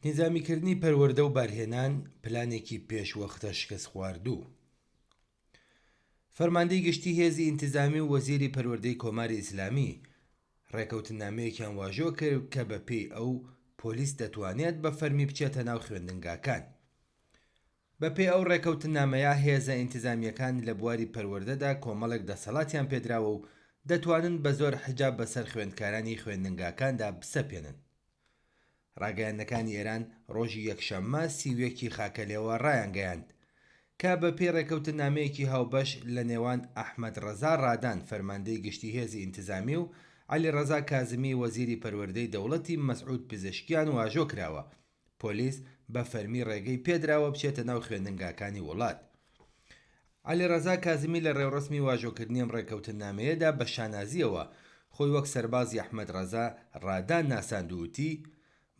نیزامیکردنی پەروەردە و بارهێنان پلانێکی پێشوەختە شکست خواردوو. فەرماندەی گشتی هێزی ئینتیزامی و وەزیری پەروەردەی کۆماری ئیسلامی ڕێکەوتنامەیەکیان واژۆ کرد کە بە پێی ئەو پۆلیس دەتوانێت بە فەرمی بچێتە ناو خوێندنگاکان. بە پێی ئەو ڕێکەوتنامەیە هێزە ئینتیزامیەکان لە بواری پەروەردەدا کۆمەڵێک دەسەڵاتیان پێدراوە و دەتوانن بە زۆر حجاب بەسەر خوێندکارانی خوێندنگاکاندا بسەپێنن. ڕاگەیاندنەکانی ئێران ڕۆژی یەکشەممە 30 خاکەلێەوە ڕایانگەیاند کە بە پێی ڕێکەوتنامەیەکی هاوبەش لە نێوان ئەحمەد ڕەزا ڕادان فەرماندەی گشتی هێزی ئینتیزامی و عەلی ڕەزا کازمی وەزیری پەروەردەی دەوڵەتی مەسعود پزیشکیان واژۆ کراوە پۆلیس بە فەرمی ڕێگەی پێدراوە بچێتە ناو خوێندنگاکانی وڵات. عەلی ڕەزا کازمی لە ڕێوڕسمی واژۆکردنی ئەم ڕێکەوتنامەیەدا بە شانازیەوە خۆی وەک سەربازی ئەحمەد ڕەزا ڕادان ناساند و وتی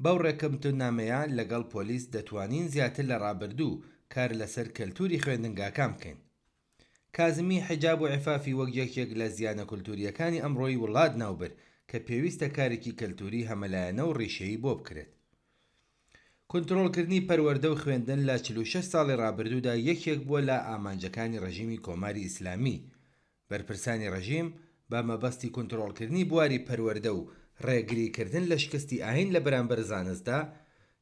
بەو ڕێکەوتنامەیە لەگەڵ پۆلیس دەتوانین زیاتر لە ڕابردوو کار لەسەر کەلتوری خوێندنگاکان بکەین. کازمی حجاب و عفافی وەک یەکێک لە زیانە کولتوریەکانی ئەمڕۆی وڵات ناوبر کە پێویستە کارێکی کەلتوری هەمەلایەنە و ڕیشەیی بۆ بکرێت. کۆنتڕۆڵکردنی پەروەردە و خوێندن لە 46 ساڵی ڕابردوودا یەکێک بووە لە ئامانجەکانی ڕەژیمی کۆماری ئیسلامی. بەرپرسانی ڕەژیم بە مەبەستی کۆنتڕۆڵکردنی بواری پەروەردە و ڕێگریکردن لە شکستی ئاین لە بەرامبەر زانستدا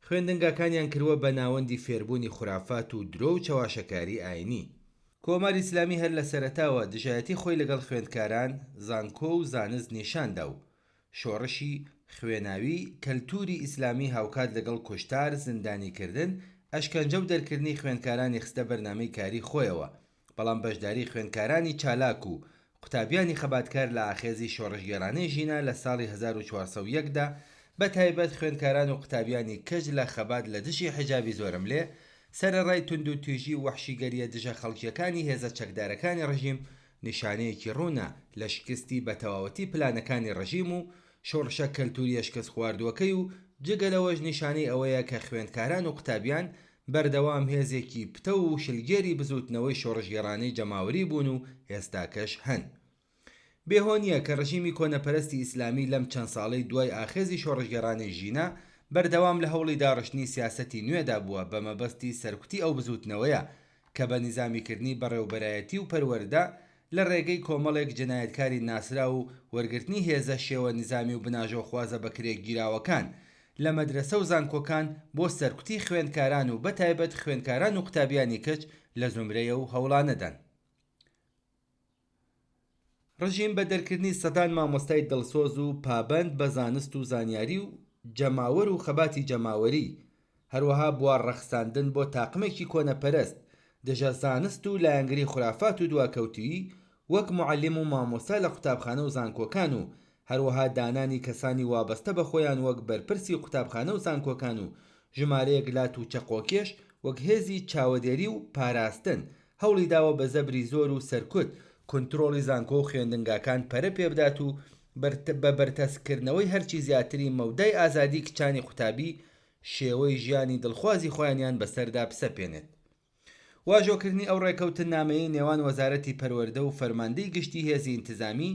خوێندنگاکانیان کردووە بە ناوەندی فێربوونی خوراافات و درۆ و چەواشەکاری ئاینی. کۆماری ئیسلامی هەر لە سەرەتاوە دژایەتی خۆی لەگەڵ خوێندکاران، زانکۆ و زانست نیشاندا و شۆڕشی خوێناوی کەلتوری ئیسلامی هاوکات لەگەڵ کوشتار، زیندانیکردن، ئەشکەنجە و دەرکردنی خوێندکارانی خستە بەرنامەی کاری خۆیەوە، بەڵام بەشداری خوێندکارانی چالاک و قوتابیانی خەباتکار لە ئاخێزی شۆڕشگێڕانەی ژینە لە ساڵی 1401دا بە تایبەت خوێندکاران و قوتابیانی کەج لە خەبات لە دژی حجابی زۆرم لێ سەرەڕای تونند و توێژی و وەحشیگەریە دژە خەڵکیەکانی هێزە چەکدارەکانی ڕەژیم نیشانەیەکی ڕوونە لە شکستی بە تەواوەتی پلانەکانی ڕەژیم و شۆڕشە کەلتوریە شکست خواردووەکەی و جگەلەوەش نیشانەی ئەوەیە کە خوێندکاران و قوتابیان بەردەوام هێزێکی پتە و شلگێری بزوتنەوەی شۆڕشگێڕانەی جەماوەری بوون و ئێستاکەش هەن. بێهۆنیە کە ڕژیمی کۆنەپەرستی ئیسلامی لەم چەند ساڵەی دوای ئاخێزی شۆڕشگێڕانەی ژینە بەردەوام لە هەوڵی داڕشتنی سیاسەتی نوێدا بووە بە مەبەستی سەرکوتی ئەو بزوتنەوەیە کە بە نیزامیکردنی بەڕێوەبەرایەتی و پەروەردە لە ڕێگەی کۆمەڵێک جنایەتکاری ناسرا و وەرگرتنی هێزە شێوە نیزامی و بناژۆ خوازە بەکرێک گیراوەکان لە مەدرسە و زانکۆکان بۆ سەرکوتی خوێندکاران و بەتایبەت خوێندکاران و قوتابیانی کەچ لە زمرەیە و هەوڵانەدان. ڕژیم بە دەرکردنی سەدان مامۆستای دڵسۆز و پابەند بە زانست و زانیاری و جەماوەر و خەباتی جەماوەری، هەروەها بوار ڕەخساندن بۆ تاقمێکی کۆنەپەرست، دژە زانست و لایەنگری خوراافات و دواکەوتویی وەک معلم و مامۆستا لە قوتابخانە و زانکۆکان و هەروەها دانانی کەسانی وابەستە بە خۆیان وەک بەرپرسی قوتابخانە و زانکۆکان و ژمارەیەک لات و چەقۆکێش وەک هێزی چاوەدێری و پاراستن هەوڵی داوە بە زەبری زۆر و سەرکوت کۆنتڕۆڵی زانکۆ و خوێندنگاکان پەرە پێبدات و بە بەرتەسکردنەوەی هەرچی زیاتری مەودای ئازادی کچانی قوتابی شێوەی ژیانی دڵخوازی خۆیانیان بەسەردا بسەپێنێت. واژۆکردنی ئەو ڕێکەوتنامەیەی نێوان وەزارەتی پەروەردە و فەرماندەی گشتی هێزی ئینتیزامی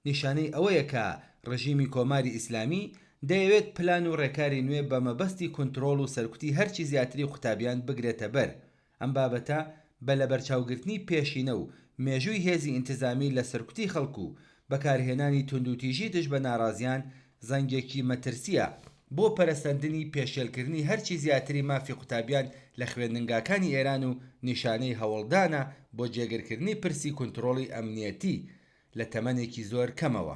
نیشانەی ئەوەیە کە ڕژیمی کۆماری ئیسلامی دەیەوێت پلان و ڕێکاری نوێ بە مەبەستی کۆنتڕۆڵ و سەرکوتی هەرچی زیاتری قوتابیان بگرێتە بەر. ئەم بابەتە بە لەبەرچاوگرتنی پێشینە و مێژووی هێزی ئینتیزامی لە سەرکوتی خەڵکو و بەکارهێنانی توندوتیژی دژ بە ناڕازیان زەنگێکی مەترسیە بۆ پەرەسەندنی پێشێلکردنی هەرچی زیاتری مافی قوتابیان لە خوێندنگاکانی ئێران و نیشانەی هەوڵدانە بۆ جێگیرکردنی پرسی کۆنتڕۆڵی ئەمنیەتی لە تەمەنێکی زۆر کەمەوە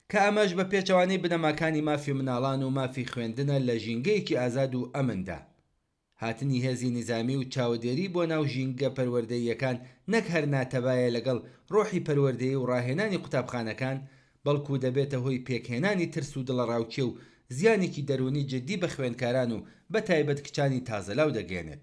کە ئەمەش بە پێچەوانەی بنەماکانی مافی مناڵان و مافی خوێندنە لە ژینگەیەکی ئازاد و ئەمندا. هاتنی هێزی نظامی و چاودێری بۆ ناو ژینگە پەروەردەییەکان نەک هەر ناتەبایە لەگەڵ ڕۆحی پەروەردەیی و ڕاهێنانی قوتابخانەکان، بەڵکو دەبێتە هۆی پێکهێنانی ترس و دڵەڕاوکێ و زیانێکی دەرونی جددی بە خوێندکاران و بە تایبەت کچانی تازەلاو دەگەێنێت.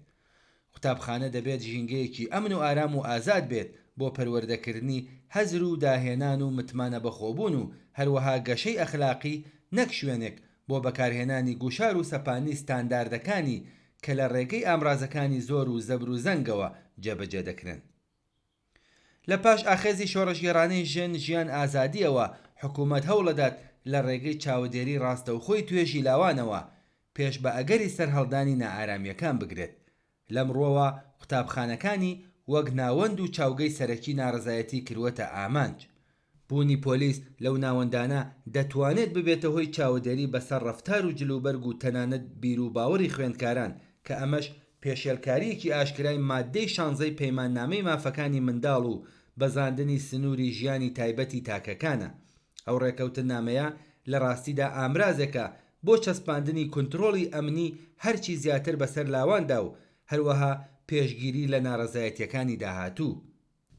قوتابخانە دەبێت ژینگەیەکی ئەمن و ئارام و ئازاد بێت بۆ پەروەردەکردنی هەزر و داهێنان و متمانە بەخۆبوون و هەروەها گەشەی ئەخلاقی نەک شوێنێک بۆ بەکارهێنانی گوشار و سەپانی ستانداردەکانی کە لە ڕێگەی ئامرازەکانی زۆر و زەبر و زەنگەوە جێبەجێ دەکرێن. لە پاش ئاخێزی شۆڕشگێڕانەی ژیان ئازادیەوە حکوومەت هەوڵەدات لە ڕێگەی چاودێری ڕاستەوخۆی توێژی لاوانەوە پێش بە ئەگەری سەرهەڵدانی نائارامیەکان بگرێت. لەمڕۆوە قوتابخانەکانی وەک ناوەند و چاوگەی سەرەکی ناڕزایەتی کردوەتە ئامانج. بوونی پۆلیس لەو ناوەندانە دەتوانێت ببێتە هۆی چاودێری بەسەر ڕەفتار و جلوبەرگ و تەنانەت بیر و باوەڕی خوێندکاران کە ئەمەش پێشێلکاریەکی ئاشکرای مادەی 16 پەیماننامەی مافەکانی منداڵ و بەزاندنی سنووری ژیانی تایبەتی تاکەکانە. ئەو ڕێکەوتن نامەیە لە ڕاستیدا ئامرازێکە بۆ چەسپاندنی کنترۆڵی ئەمنی هەرچی زیاتر بەسەر لاواندا و هەروەها پێشگیری لە ناڕەزایەتیەکانی داهاتوو.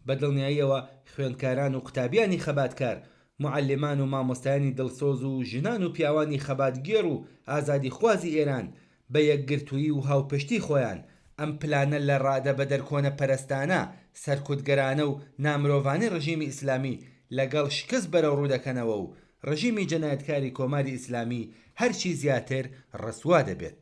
بەدڵنیاییەوە خوێندکاران و قوتابیانی خەباتکار، معلمان و مامۆستایانی دڵسۆز و ژنان و پیاوانی خەباتگێڕ و ئازادی خوازی ئێران بە یەکگرتووی و هاوپشتی خۆیان ئەم پلانە لە ڕادە بە دەرکۆنە پەرستانە سەرکوتگەرانە و نامرۆڤانەی ڕژیمی ئیسلامی لەگەڵ شکست بەرەو ڕوودەکەنەوە و ڕژیمی جەنایەتکاری کۆماری ئیسلامی هەرچی زیاتر ڕسوا دەبێت.